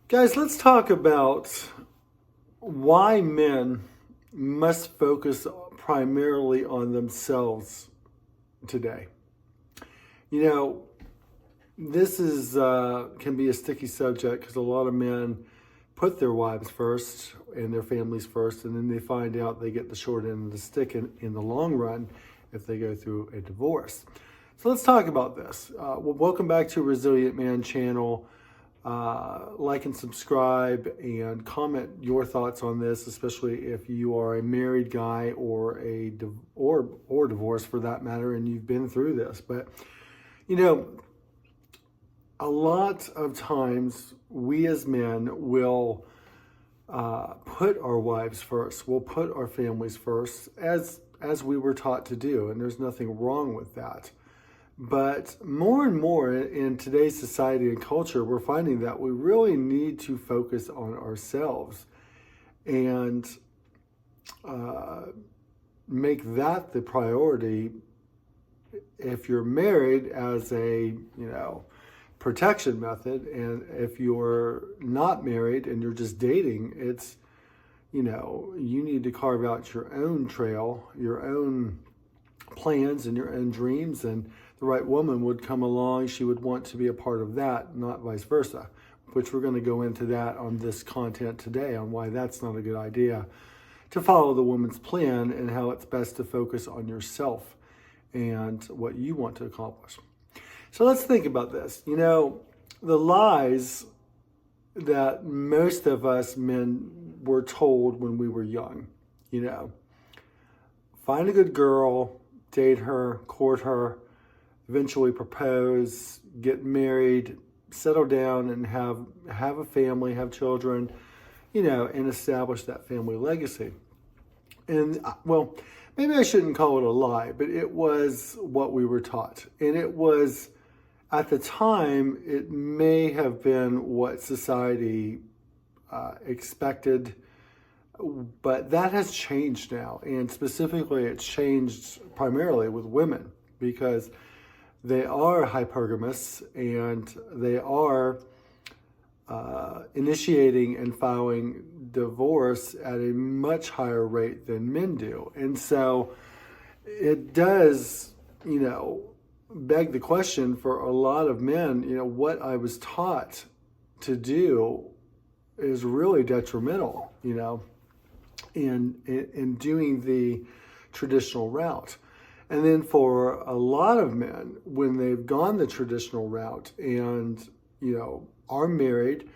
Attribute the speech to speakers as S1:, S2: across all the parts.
S1: Guys, let's talk about why men must focus primarily on themselves today. You know, this is can be a sticky subject because a lot of men put their wives first and their families first, and then they find out they get the short end of the stick in the long run if they go through a divorce. So let's talk about this. Welcome back to Resilient Man channel. Like and subscribe and comment your thoughts on this, especially if you are a married guy or or divorced for that matter, and you've been through this. But you know, a lot of times we as men will put our wives first. We'll put our families first, as we were taught to do, and there's nothing wrong with that. But more and more in today's society and culture, we're finding that we really need to focus on ourselves and make that the priority. If you're married as a, protection method, and if you're not married and you're just dating, it's, you need to carve out your own trail, your own plans and your own dreams, and the right woman would come along. She would want to be a part of that, not vice versa, which we're going to go into that on this content today on why that's not a good idea to follow the woman's plan and how it's best to focus on yourself and what you want to accomplish. So let's think about this. The lies that most of us men were told when we were young, find a good girl, date her, court her, eventually propose, get married, settle down and have a family, have children, and establish that family legacy. And well, maybe I shouldn't call it a lie, but it was what we were taught. And it was, at the time, it may have been what society expected, but that has changed now. And specifically, it's changed primarily with women because they are hypergamous and they are initiating and filing divorce at a much higher rate than men do. And so it does, beg the question for a lot of men, what I was taught to do is really detrimental, in doing the traditional route. And then for a lot of men, when they've gone the traditional route and, are married,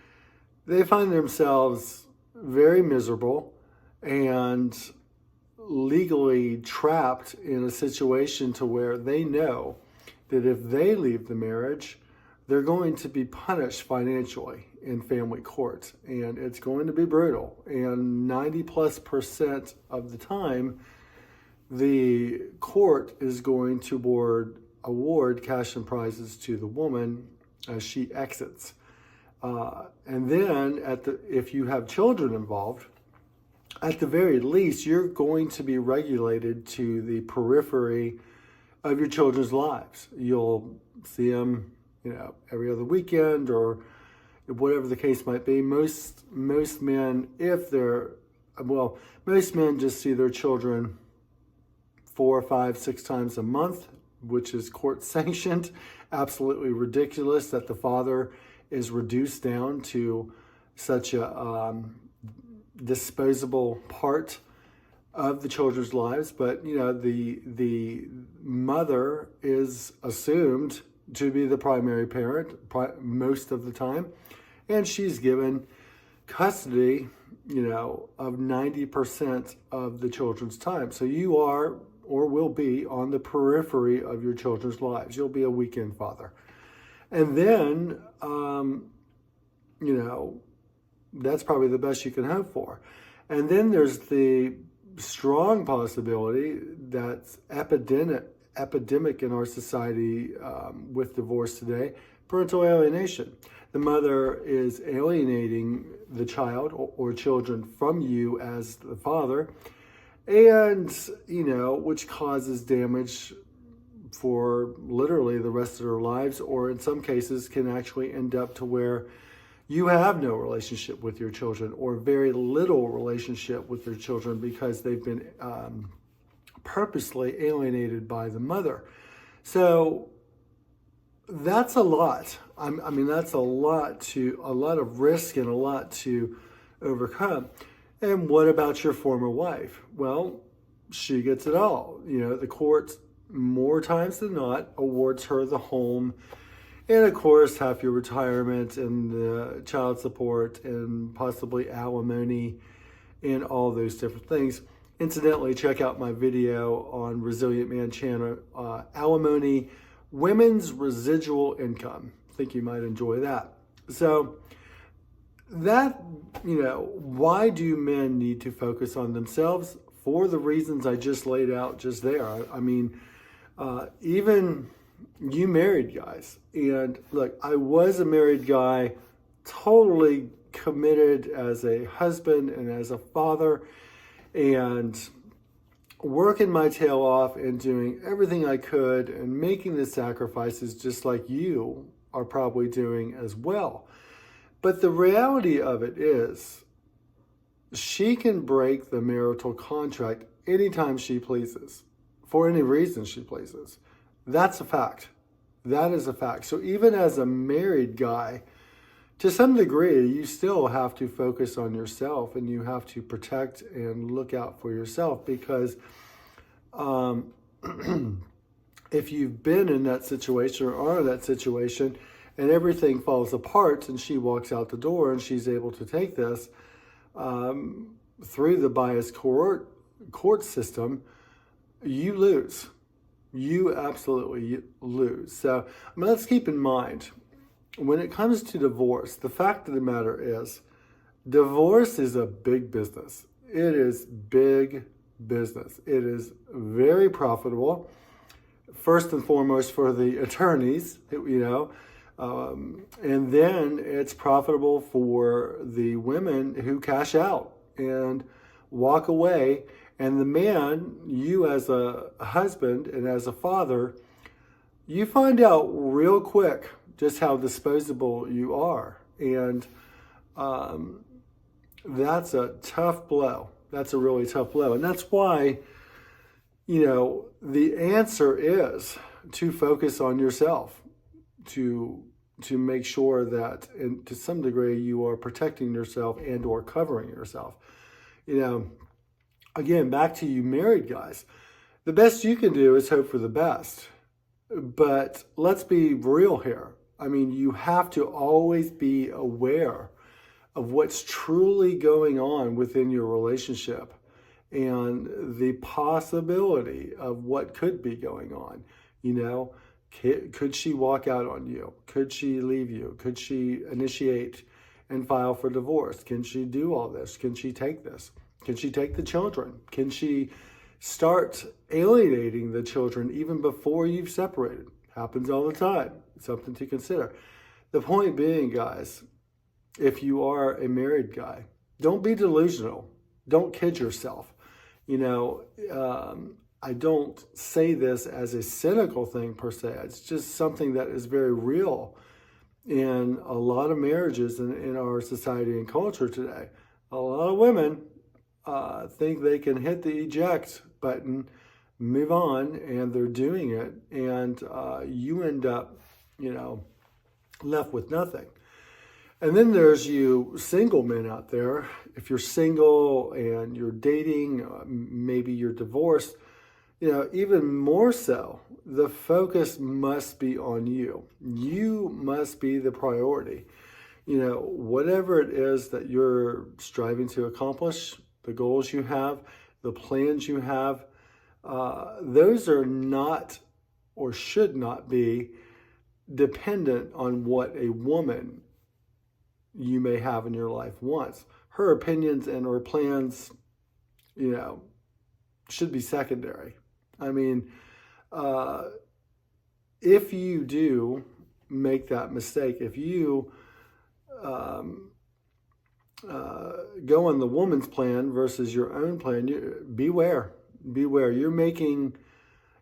S1: they find themselves very miserable and legally trapped in a situation to where they know that if they leave the marriage, they're going to be punished financially in family court. And it's going to be brutal. And 90+% of the time, the court is going to award cash and prizes to the woman as she exits. And then if you have children involved, at the very least, you're going to be regulated to the periphery of your children's lives. You'll see them, every other weekend or whatever the case might be. Most men, most men just see their children 4, 5, 6 times a month, which is court sanctioned. Absolutely ridiculous that the father is reduced down to such a disposable part of the children's lives. But the mother is assumed to be the primary parent most of the time, and she's given custody of 90% of the children's time. So you are or will be on the periphery of your children's lives. You'll be a weekend father. And then, that's probably the best you can hope for. And then there's the strong possibility that's epidemic in our society with divorce today, parental alienation. The mother is alienating the child or children from you as the father, and, which causes damage for literally the rest of their lives, or in some cases can actually end up to where You have no relationship with your children, or very little relationship with your children, because they've been purposely alienated by the mother. So that's a lot. I mean, that's a lot of risk and a lot to overcome. And what about your former wife? Well, she gets it all. The courts, more times than not, awards her the home, and of course, half your retirement and the child support and possibly alimony and all those different things. Incidentally, check out my video on Resilient Man channel, alimony, women's residual income. I think you might enjoy that. So that, why do men need to focus on themselves? For the reasons I just laid out just there. I mean, even you married guys. And look, I was a married guy, totally committed as a husband and as a father, and working my tail off and doing everything I could and making the sacrifices just like you are probably doing as well. But the reality of it is, she can break the marital contract anytime she pleases, for any reason she pleases. That's a fact. That is a fact. So even as a married guy, to some degree, you still have to focus on yourself, and you have to protect and look out for yourself, because if you've been in that situation or are in that situation and everything falls apart and she walks out the door and she's able to take this through the biased court system, you lose. You absolutely lose. So let's keep in mind, when it comes to divorce, the fact of the matter is, divorce is a big business. It is big business. It is very profitable, first and foremost for the attorneys, and then it's profitable for the women who cash out and walk away. And the man, you as a husband and as a father, you find out real quick just how disposable you are. And that's a tough blow. That's a really tough blow. And that's why, the answer is to focus on yourself, to make sure that, and to some degree, you are protecting yourself and or covering yourself. Again, back to you married guys, the best you can do is hope for the best. But let's be real here. I mean, you have to always be aware of what's truly going on within your relationship and the possibility of what could be going on. Could she walk out on you? Could she leave you? Could she initiate and file for divorce? Can she do all this? Can she take this? Can she take the children? Can she start alienating the children even before you've separated? Happens all the time. It's something to consider. The point being, guys, if you are a married guy, don't be delusional. Don't kid yourself. I don't say this as a cynical thing per se. It's just something that is very real in a lot of marriages in our society and culture today. A lot of women think they can hit the eject button, move on, and they're doing it, and you end up, left with nothing. And then there's you single men out there. If you're single and you're dating, maybe you're divorced, even more so, the focus must be on you. You must be the priority. Whatever it is that you're striving to accomplish, the goals you have, the plans you have, those are not or should not be dependent on what a woman you may have in your life wants. Her opinions and her plans, should be secondary. I mean, if you do make that mistake, if you go on the woman's plan versus your own plan, beware. You're making,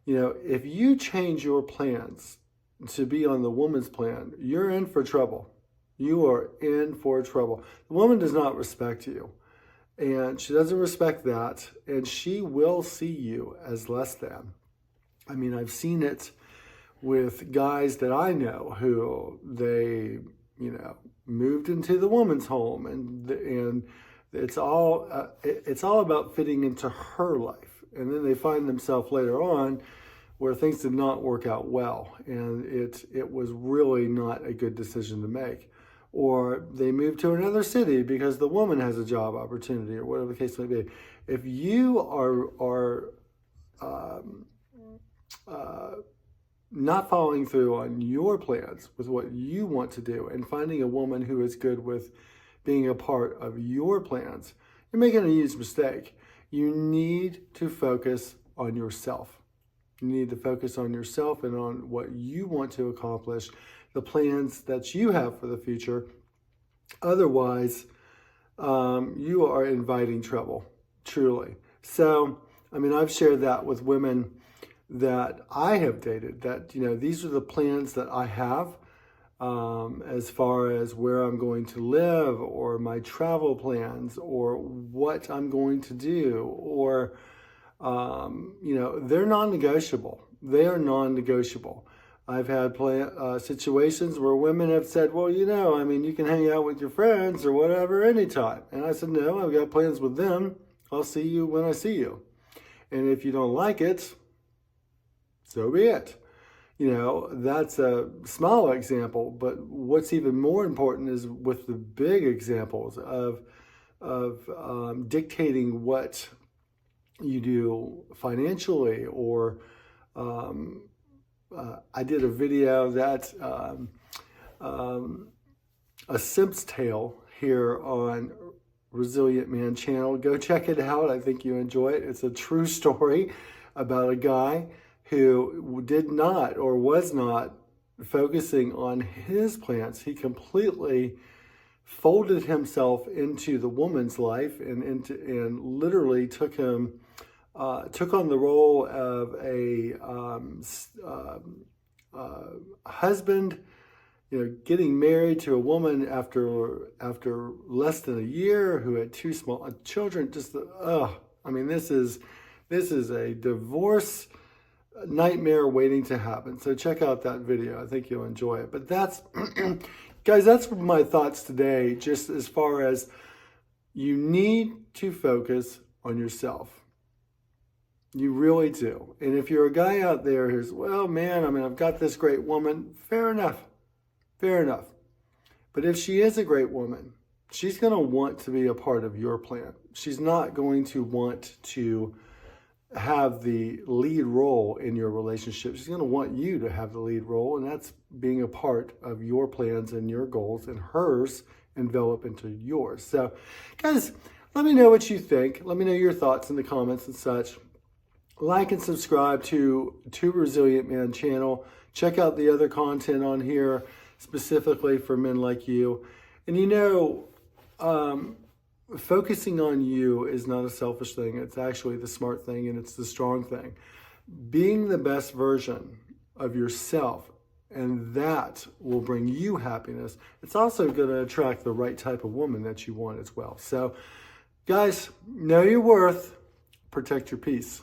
S1: if you change your plans to be on the woman's plan, you're in for trouble. You are in for trouble. The woman does not respect you, and she doesn't respect that, and she will see you as less than. I mean, I've seen it with guys that I know who they, moved into the woman's home, and it's all about fitting into her life, and then they find themselves later on where things did not work out well, and it was really not a good decision to make. Or they move to another city because the woman has a job opportunity, or whatever the case may be. If you are not following through on your plans with what you want to do and finding a woman who is good with being a part of your plans, you're making a huge mistake. You need to focus on yourself. You need to focus on yourself and on what you want to accomplish, the plans that you have for the future. Otherwise, you are inviting trouble, truly. So, I mean, I've shared that with women that I have dated, that, these are the plans that I have as far as where I'm going to live, or my travel plans, or what I'm going to do, or, they're non-negotiable. They are non-negotiable. I've had situations where women have said, well, you can hang out with your friends or whatever anytime. And I said, no, I've got plans with them. I'll see you when I see you. And if you don't like it, so be it. That's a small example, but what's even more important is with the big examples of dictating what you do financially, or I did a video that a Simp's Tale here on Resilient Man channel. Go check it out. I think you enjoy it. It's a true story about a guy who did not, or was not, focusing on his plans. He completely folded himself into the woman's life and literally took on the role of a husband, getting married to a woman after less than a year, who had two small children. This is a divorce nightmare waiting to happen. So check out that video. I think you'll enjoy it. But that's, guys, that's my thoughts today, just as far as you need to focus on yourself. You really do. And if you're a guy out there who's, well, man, I've got this great woman, fair enough. Fair enough. But if she is a great woman, she's going to want to be a part of your plan. She's not going to want to have the lead role in your relationship. She's going to want you to have the lead role, and that's being a part of your plans and your goals, and hers envelop into yours. So, guys, let me know what you think. Let me know your thoughts in the comments and such. Like and subscribe to Resilient Man channel. Check out the other content on here, specifically for men like you. And focusing on you is not a selfish thing. It's actually the smart thing, and it's the strong thing. Being the best version of yourself, and that will bring you happiness. It's also going to attract the right type of woman that you want as well. So, guys, know your worth. Protect your peace.